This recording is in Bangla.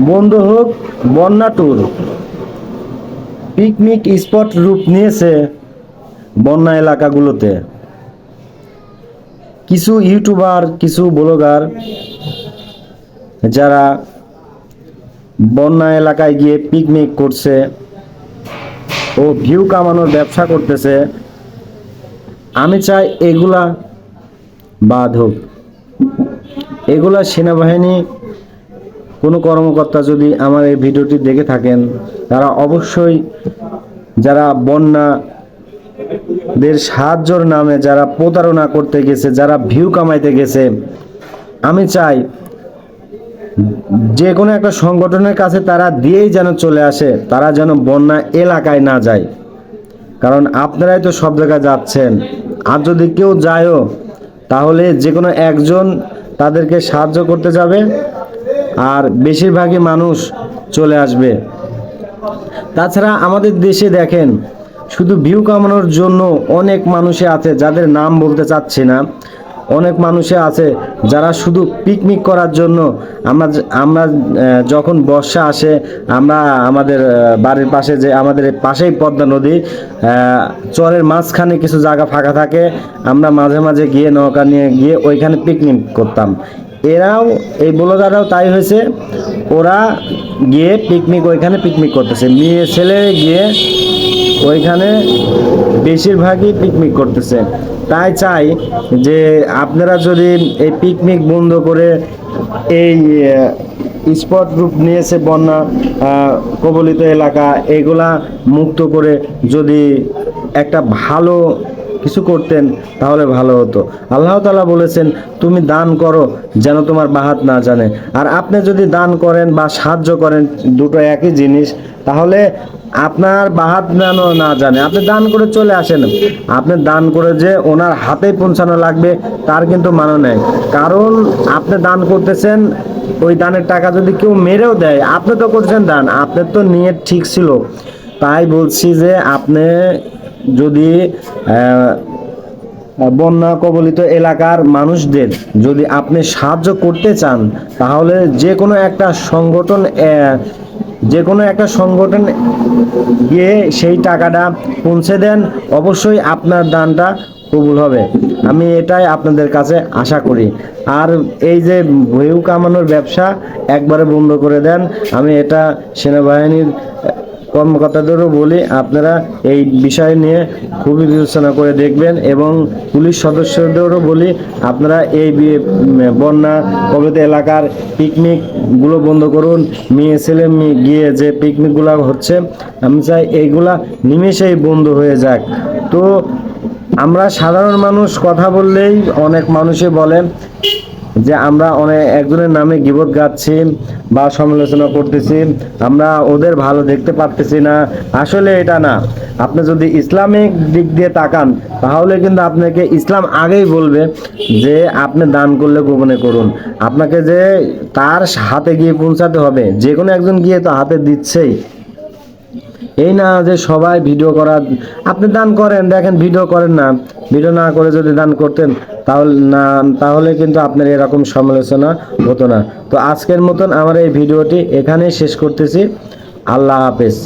বন্ধ হোক বন্যা ট্যুর। পিকনিক স্পট রূপ নিয়েছে বন্যা এলাকাগুলোতে। কিছু ইউটিউবার, কিছু ব্লগার যারা বন্যা এলাকায় গিয়ে পিকনিক করছে ও ভিউ কামানোর ব্যবসা করতেছে, আমি চাই এগুলা বাদ হোক। এগুলা সেনাবাহিনী কোনো কর্মকর্তা যদি আমার এই ভিডিওটি দেখে থাকেন, তারা অবশ্যই যারা বন্যাদের সাহায্যর নামে যারা প্রতারণা করতে গেছে, যারা ভিউ কামাইতে গেছে, আমি চাই যে কোনো একটা সংগঠনের কাছে তারা দিয়েই যেন চলে আসে, তারা যেন বন্যা এলাকায় না যায়। কারণ আপনারাই তো সব জায়গায় যাচ্ছেন, আর যদি কেউ যায়ও তাহলে যে কোনো একজন তাদেরকে সাহায্য করতে যাবে, আর বেশিরভাগই মানুষ চলে আসবে। তাছাড়া আমাদের দেশে দেখেন, শুধু ভিউ কামানোর জন্য অনেক মানুষে আছে, যাদের নাম বলতে চাচ্ছি না, অনেক মানুষে আছে যারা শুধু পিকনিক করার জন্য। আমরা আমরা যখন বর্ষা আসে, আমরা আমাদের বাড়ির পাশে যে আমাদের পাশেই পদ্মা নদী, চরের মাঝখানে কিছু জায়গা ফাঁকা থাকে, আমরা মাঝে মাঝে গিয়ে নৌকা নিয়ে গিয়ে ওইখানে পিকনিক করতাম। এরাও, এই ব্লগাররাও তাই হয়েছে, ওরা গিয়ে পিকনিক ওইখানে পিকনিক করতেছে, মেয়ে ছেলে গিয়ে ওইখানে বেশিরভাগই পিকনিক করতেছে। তাই চাই যে আপনারা যদি এই পিকনিক বন্ধ করে এই স্পট রূপ নিয়েছে বন্যা কবলিত এলাকা, এগুলা মুক্ত করে যদি একটা ভালো কিছু করতেন তাহলে ভালো হতো। আল্লাহ তাআলা বলেছেন, তুমি দান করো যেন তোমার বাহাত না জানে। আর আপনি যদি দান করেন বা সাহায্য করেন, দুটো একই জিনিস, তাহলে আপনার বাহাত যেন না জানে। আপনি দান করে চলে আসেন, আপনি দান করে যে ওনার হাতেই পৌঁছানো লাগবে তার কিন্তু মানে নেই। কারণ আপনি দান করতেছেন, ওই দানের টাকা যদি কেউ মেরেও দেয়, আপনি তো করছেন দান, আপনার তো নিয়ত ঠিক ছিল। তাই বলছি যে আপনি যদি বন্যা কবলিত এলাকার মানুষদের যদি আপনি সাহায্য করতে চান, তাহলে যে কোনো একটা সংগঠন গিয়ে সেই টাকাটা পৌঁছে দেন, অবশ্যই আপনার দানটা কবুল হবে। আমি এটাই আপনাদের কাছে আশা করি। আর এই যে ভিউ কামানোর ব্যবসা একবারে বন্ধ করে দেন। আমি এটা সেনাবাহিনীর কর্মকর্তাদেরও বলি, আপনারা এই বিষয় নিয়ে খুবই বিবেচনা করে দেখবেন, এবং পুলিশ সদস্যদেরও বলি, আপনারা এই বন্যা কবলিত এলাকার পিকনিকগুলো বন্ধ করুন। মেয়ে ছেলে গিয়ে যে পিকনিকগুলো হচ্ছে, আমি চাই এইগুলা নিমেষেই বন্ধ হয়ে যাক। তো আমরা সাধারণ মানুষ কথা বললেই অনেক মানুষই বলেন যে আমরা অনেক একজনের নামে গীবত গাচ্ছি বা সমালোচনা করতেছি, আমরা ওদের ভালো দেখতে পারতেছি না। আসলে এটা না। আপনি যদি ইসলামিক দিক দিয়ে তাকান, তাহলে কিন্তু আপনাকে ইসলাম আগেই বলবে যে আপনি দান করলে গোপনে করুন। আপনাকে যে তার হাতে গিয়ে পৌঁছাতে হবে, যে কোনো একজন গিয়ে তো হাতে দিচ্ছেই। এই না যে সবাই ভিডিও করা। আপনি দান করেন, দেখেন ভিডিও করেন না, ভিডিও না করে যদি দান করতেন তাহলে কিন্তু আপনার এরকম সমালোচনা হতো না। তো আজকের মতন আমার এই ভিডিওটি এখানেই শেষ করতেছি। আল্লাহ হাফেজ।